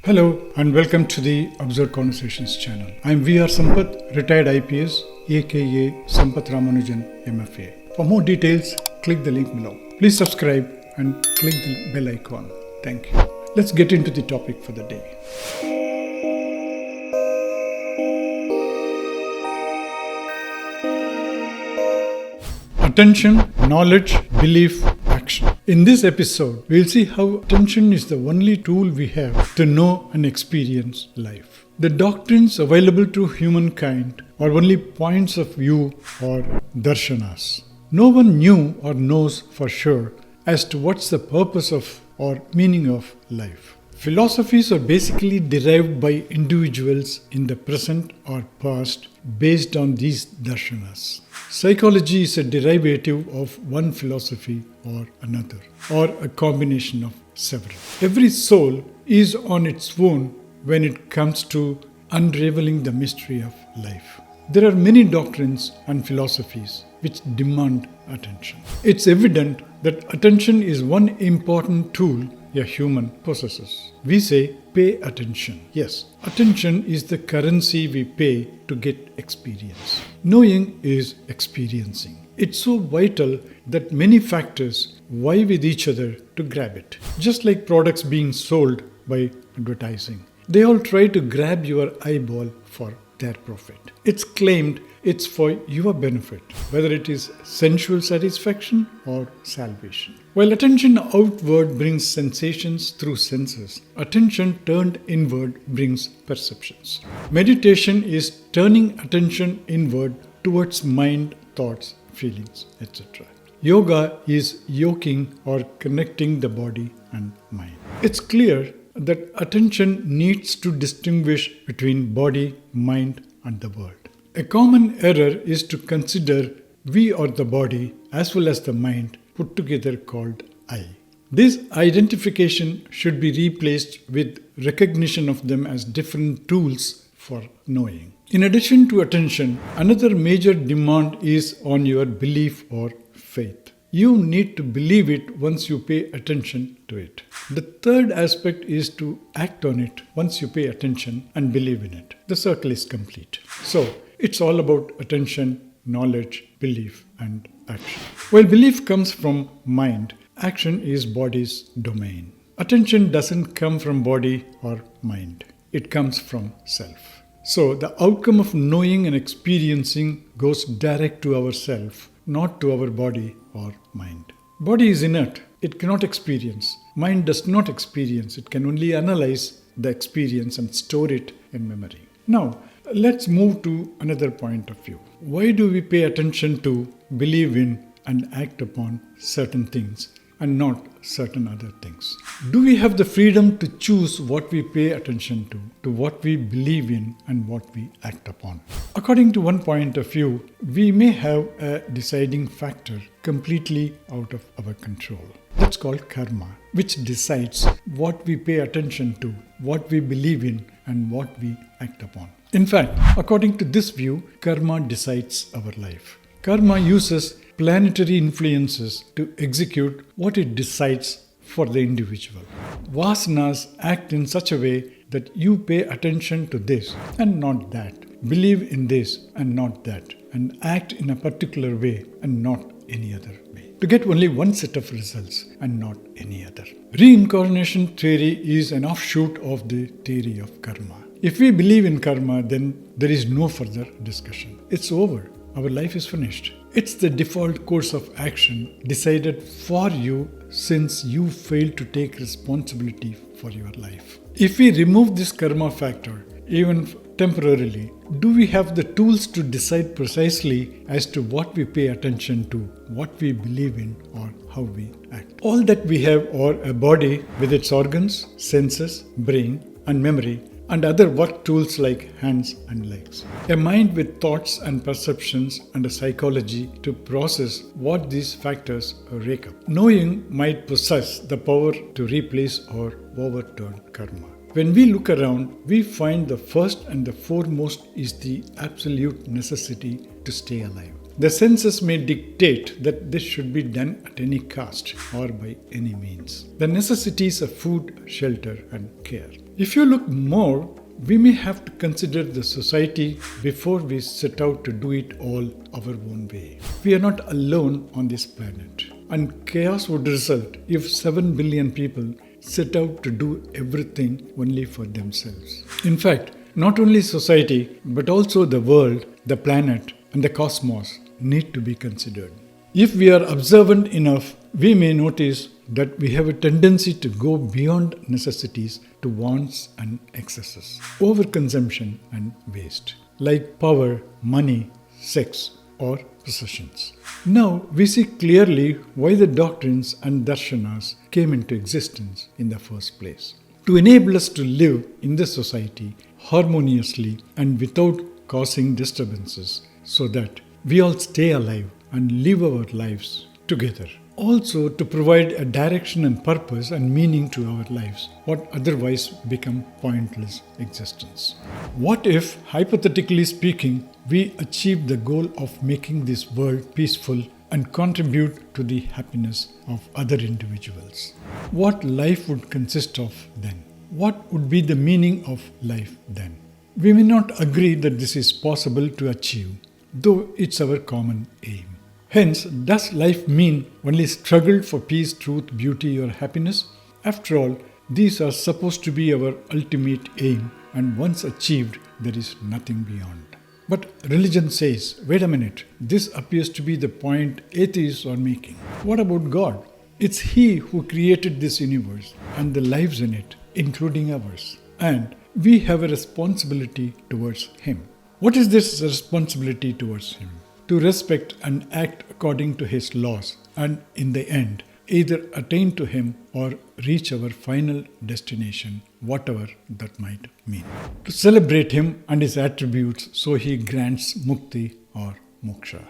Hello and welcome to the Observe Conversations channel. I am VR Sampath, retired IPS, aka Sampath Ramanujan MFA. For more details, click the link below. Please subscribe and click the bell icon. Thank you. Let's get into the topic for the day. Attention, knowledge, belief, action. In this episode, we'll see how attention is the only tool we have to know and experience life. The doctrines available to humankind are only points of view or darshanas. No one knew or knows for sure as to what's the purpose of or meaning of life. Philosophies are basically derived by individuals in the present or past based on these darshanas. Psychology is a derivative of one philosophy or another, or a combination of several. Every soul is on its own when it comes to unraveling the mystery of life. There are many doctrines and philosophies which demand attention. It's evident that attention is one important tool a human possesses. We say pay attention. Yes, attention is the currency we pay to get experience. Knowing is experiencing. It's so vital that many factors vie with each other to grab it. Just like products being sold by advertising. They all try to grab your eyeball for their profit. It's claimed it's for your benefit, whether it is sensual satisfaction or salvation. While attention outward brings sensations through senses, attention turned inward brings perceptions. Meditation is turning attention inward towards mind, thoughts, feelings, etc. Yoga is yoking or connecting the body and mind. It's clear that attention needs to distinguish between body, mind, and the world. A common error is to consider we are the body as well as the mind put together called I. This identification should be replaced with recognition of them as different tools for knowing. In addition to attention, another major demand is on your belief or faith. You need to believe it once you pay attention to it. The third aspect is to act on it once you pay attention and believe in it. The circle is complete. So, it's all about attention, knowledge, belief, and action. While belief comes from mind, action is body's domain. Attention doesn't come from body or mind. It comes from self. So, the outcome of knowing and experiencing goes direct to ourself, not to our body or mind. Body is inert. It cannot experience. Mind does not experience. It can only analyze the experience and store it in memory. Now, let's move to another point of view. Why do we pay attention to, believe in, and act upon certain things and not certain other things? Do we have the freedom to choose what we pay attention to what we believe in, and what we act upon? According to one point of view, we may have a deciding factor completely out of our control. That's called karma, which decides what we pay attention to, what we believe in, and what we act upon. In fact, according to this view, karma decides our life. Karma uses planetary influences to execute what it decides for the individual. Vasanas act in such a way that you pay attention to this and not that, believe in this and not that, and act in a particular way and not any other way, to get only one set of results and not any other. Reincarnation theory is an offshoot of the theory of karma. If we believe in karma, then there is no further discussion. It's over. Our life is finished. It's the default course of action decided for you since you failed to take responsibility for your life. If we remove this karma factor, even temporarily, do we have the tools to decide precisely as to what we pay attention to, what we believe in, or how we act? All that we have are a body with its organs, senses, brain, and memory, and other work tools like hands and legs. A mind with thoughts and perceptions and a psychology to process what these factors rake up. Knowing might possess the power to replace or overturn karma. When we look around, we find the first and the foremost is the absolute necessity to stay alive. The senses may dictate that this should be done at any cost or by any means. The necessities of food, shelter, and care. If you look more, we may have to consider the society before we set out to do it all our own way. We are not alone on this planet, and chaos would result if 7 billion people set out to do everything only for themselves. In fact, not only society, but also the world, the planet, and the cosmos need to be considered. If we are observant enough, we may notice that we have a tendency to go beyond necessities to wants and excesses, overconsumption and waste, like power, money, sex, or possessions. Now we see clearly why the doctrines and darshanas came into existence in the first place. To enable us to live in this society harmoniously and without causing disturbances, so that we all stay alive and live our lives together. Also to provide a direction and purpose and meaning to our lives, what otherwise become pointless existence. What if, hypothetically speaking, we achieve the goal of making this world peaceful and contribute to the happiness of other individuals? What life would consist of then? What would be the meaning of life then? We may not agree that this is possible to achieve, though it's our common aim. Hence, does life mean only struggle for peace, truth, beauty, or happiness? After all, these are supposed to be our ultimate aim, and once achieved, there is nothing beyond. But religion says, wait a minute, this appears to be the point atheists are making. What about God? It's He who created this universe and the lives in it, including ours. And we have a responsibility towards Him. What is this responsibility towards Him? To respect and act according to His laws, and in the end, either attain to Him or reach our final destination, whatever that might mean. To celebrate Him and His attributes so He grants mukti or moksha.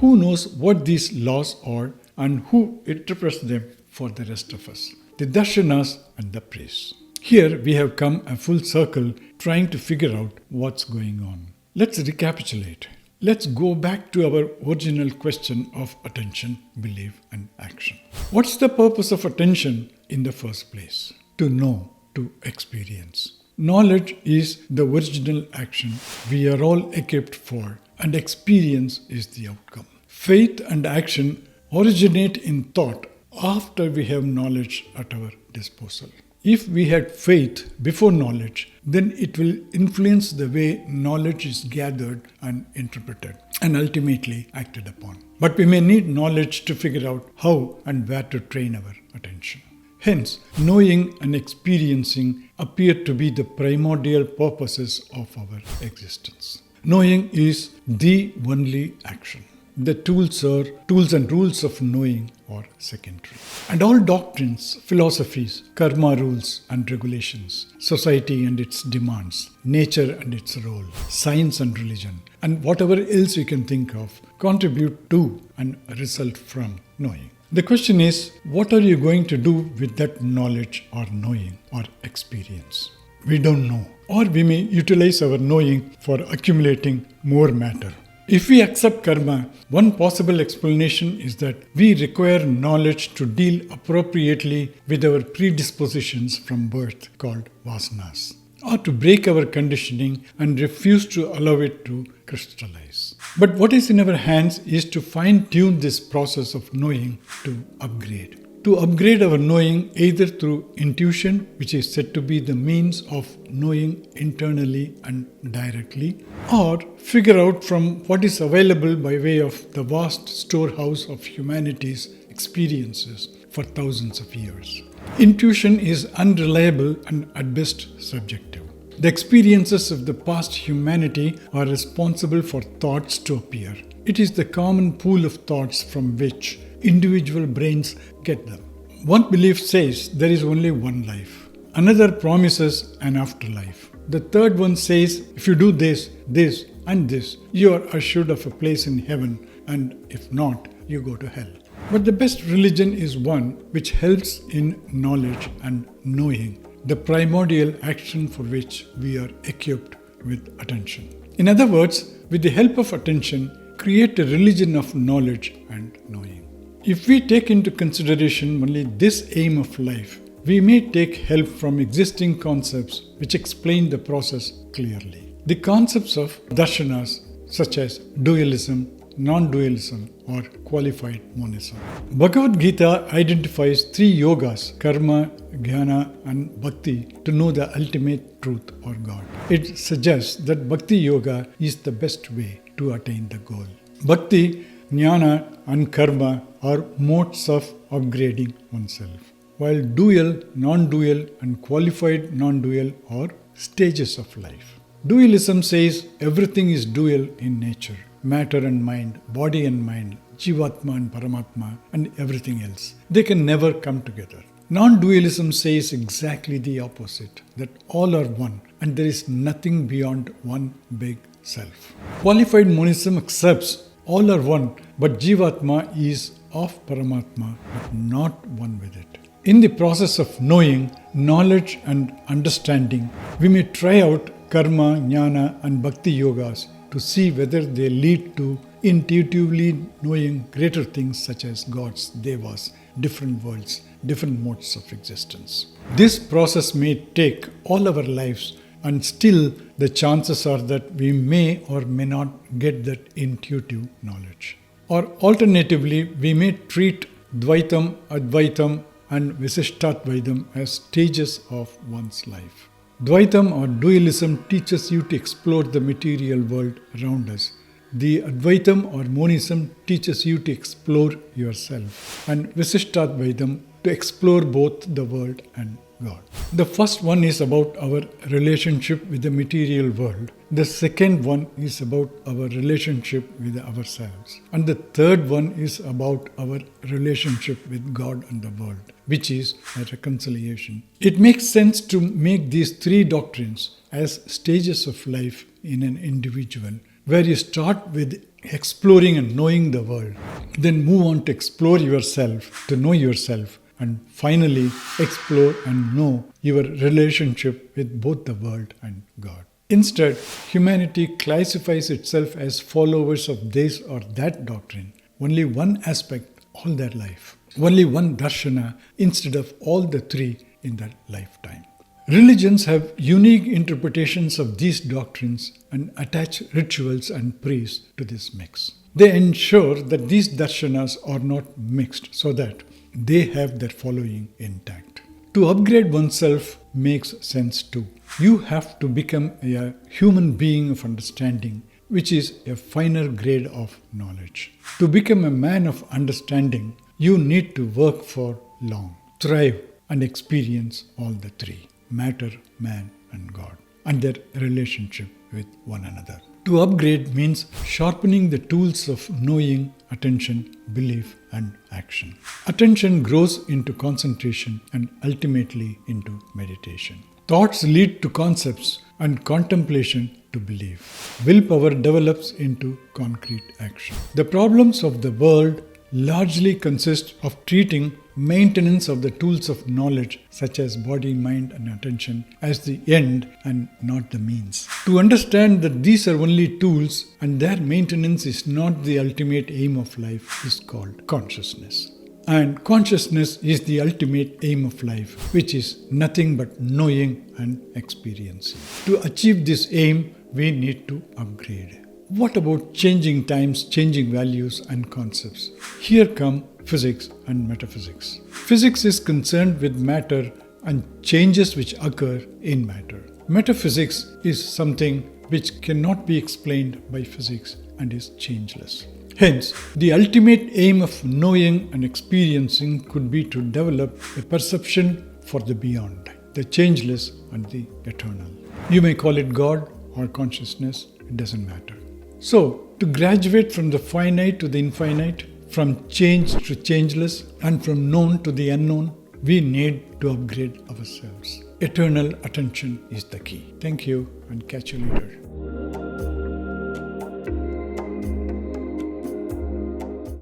Who knows what these laws are and who interprets them for the rest of us? The darshanas and the priests. Here we have come a full circle trying to figure out what's going on. Let's recapitulate. Let's go back to our original question of attention, belief, and action. What's the purpose of attention in the first place? To know, to experience. Knowledge is the original action we are all equipped for, and experience is the outcome. Faith and action originate in thought after we have knowledge at our disposal. If we had faith before knowledge, then it will influence the way knowledge is gathered and interpreted and ultimately acted upon. But we may need knowledge to figure out how and where to train our attention. Hence, knowing and experiencing appear to be the primordial purposes of our existence. Knowing is the only action. The tools and rules of knowing are secondary. And all doctrines, philosophies, karma rules and regulations, society and its demands, nature and its role, science and religion, and whatever else you can think of, contribute to and result from knowing. The question is, what are you going to do with that knowledge or knowing or experience? We don't know. Or we may utilize our knowing for accumulating more matter. If we accept karma, one possible explanation is that we require knowledge to deal appropriately with our predispositions from birth called vasanas, or to break our conditioning and refuse to allow it to crystallize. But what is in our hands is to fine-tune this process of knowing to upgrade. To upgrade our knowing either through intuition, which is said to be the means of knowing internally and directly, or figure out from what is available by way of the vast storehouse of humanity's experiences for thousands of years. Intuition is unreliable and at best subjective. The experiences of the past humanity are responsible for thoughts to appear. It is the common pool of thoughts from which individual brains get them. One belief says there is only one life. Another promises an afterlife. The third one says if you do this, this and this, you are assured of a place in heaven, and if not, you go to hell. But the best religion is one which helps in knowledge and knowing, the primordial action for which we are equipped with attention. In other words, with the help of attention, create a religion of knowledge and knowing. If we take into consideration only this aim of life, we may take help from existing concepts which explain the process clearly. The concepts of darshanas such as dualism, non-dualism or qualified monism. Bhagavad Gita identifies three yogas, karma, jnana and bhakti, to know the ultimate truth or God. It suggests that bhakti yoga is the best way to attain the goal. Bhakti, jnana and karma are modes of upgrading oneself, while dual, non-dual and qualified non-dual are stages of life. Dualism says everything is dual in nature. Matter and mind, body and mind, Jivatma and Paramatma and everything else. They can never come together. Non-dualism says exactly the opposite, that all are one and there is nothing beyond one big self. Qualified monism accepts all are one, but Jivatma is of Paramatma, but not one with it. In the process of knowing, knowledge and understanding, we may try out karma, jnana and bhakti yogas to see whether they lead to intuitively knowing greater things such as gods, devas, different worlds, different modes of existence. This process may take all our lives, and still the chances are that we may or may not get that intuitive knowledge. Or alternatively, we may treat Dvaitam, Advaitam and Visishtatvaitam as stages of one's life. Dvaitam or dualism teaches you to explore the material world around us. The Advaitam or monism teaches you to explore yourself. And Visishtatvaitam to explore both the world and God. The first one is about our relationship with the material world. The second one is about our relationship with ourselves. And the third one is about our relationship with God and the world, which is a reconciliation. It makes sense to make these three doctrines as stages of life in an individual, where you start with exploring and knowing the world, then move on to explore yourself, to know yourself, and finally explore and know your relationship with both the world and God. Instead, humanity classifies itself as followers of this or that doctrine, only one aspect all their life, only one darshana instead of all the three in their lifetime. Religions have unique interpretations of these doctrines and attach rituals and priests to this mix. They ensure that these darshanas are not mixed so that they have their following intact. To upgrade oneself makes sense too. You have to become a human being of understanding, which is a finer grade of knowledge. To become a man of understanding, you need to work for long, thrive and experience all the three: matter, man and God, and their relationship with one another. To upgrade means sharpening the tools of knowing, attention, belief and action. Attention grows into concentration and ultimately into meditation. Thoughts lead to concepts and contemplation to belief. Willpower develops into concrete action. The problems of the world largely consist of treating maintenance of the tools of knowledge such as body, mind and attention as the end and not the means. To understand that these are only tools and their maintenance is not the ultimate aim of life is called consciousness. And consciousness is the ultimate aim of life, which is nothing but knowing and experiencing. To achieve this aim, we need to upgrade. What about changing times, changing values and concepts? Here come physics and metaphysics. Physics is concerned with matter and changes which occur in matter. Metaphysics is something which cannot be explained by physics and is changeless. Hence, the ultimate aim of knowing and experiencing could be to develop a perception for the beyond, the changeless and the eternal. You may call it God or consciousness, it doesn't matter. So, to graduate from the finite to the infinite, from change to changeless, and from known to the unknown, we need to upgrade ourselves. Eternal attention is the key. Thank you and catch you later.